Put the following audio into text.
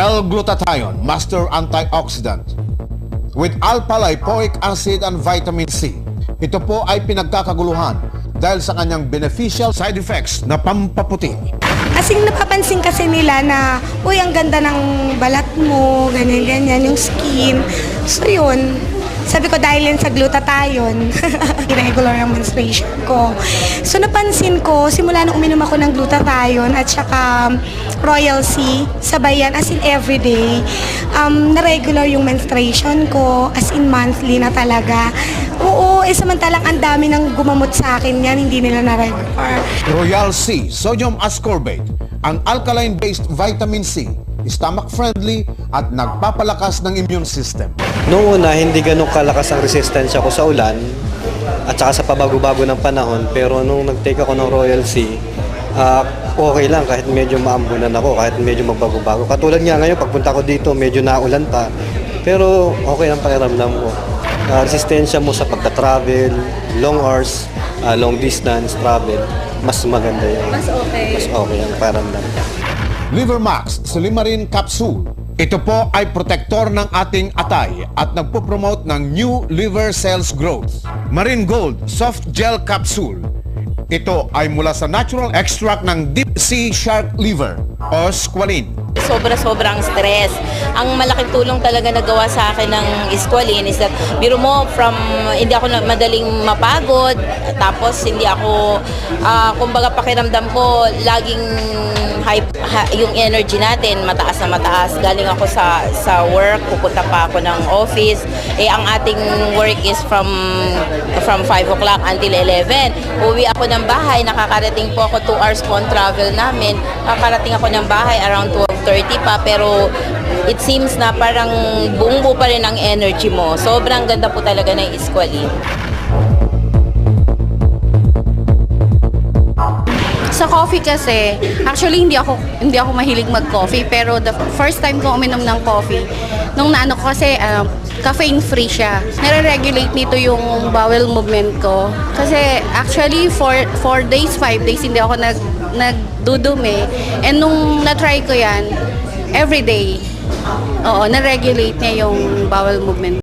L-glutathione, master antioxidant, with alpha-lipoic acid and vitamin C. Ito po ay pinagkakaguluhan dahil sa kanyang beneficial side effects na pampaputi. Kasi napapansin kasi nila na, uy, ang ganda ng balat mo, ganyan-ganyan, yung skin. So yun, sabi ko dahil yan sa glutathione, irregular ang menstruation ko. So napansin ko, simula nung uminom ako ng glutathione at saka Royal C, sabay yan, as in everyday, na-regular yung menstruation ko, as in monthly na talaga. Oo, samantalang ang dami nang gumamot sa akin yan, hindi nila na-regular. Royal C, sodium ascorbate, ang alkaline-based vitamin C, stomach-friendly at nagpapalakas ng immune system. Noong una, hindi ganun kalakas ang resistensya ko sa ulan at saka sa pabago-bago ng panahon. Pero nung nag-take ako ng Royal C, okay lang kahit medyo maambunan ako, kahit medyo magbago-bago. Katulad nga ngayon, pagpunta ko dito, medyo naulan pa. Pero okay ang pakiramdam ko. Resistensya mo sa pagka-travel, long hours, long distance travel, mas maganda yun. Mas okay. Mas okay ang pakiramdam. Livermax Slimarine Capsule. Ito po ay protektor ng ating atay at nagpo-promote ng new liver cells growth. Marine Gold Soft Gel Capsule. Ito ay mula sa natural extract ng deep sea shark liver o squalene. Sobrang stress. Ang malaking tulong talaga nagawa sa akin ng Squalene is that, biro mo, hindi ako madaling mapagod, tapos hindi ako, kumbaga pakiramdam ko, laging yung energy natin, mataas na mataas. Galing ako sa work, pupunta pa ako ng office. Ang ating work is from 5 o'clock until 11. Uwi ako ng bahay, nakakarating po ako 2 hours po ang travel namin. Nakakarating ako ng bahay around 12:30 pa, pero it seems na parang buong-buo pa rin ang energy mo. Sobrang ganda po talaga ng Squalene. Sa coffee kasi, actually hindi ako mahilig mag-coffee, pero the first time ko uminom ng coffee, nung naano ko kasi caffeine free siya. Nare-regulate nito yung bowel movement ko. Kasi actually 4 days, 5 days hindi ako nagdudumi. And nung na-try ko yan, everyday, na-regulate niya yung bowel movement.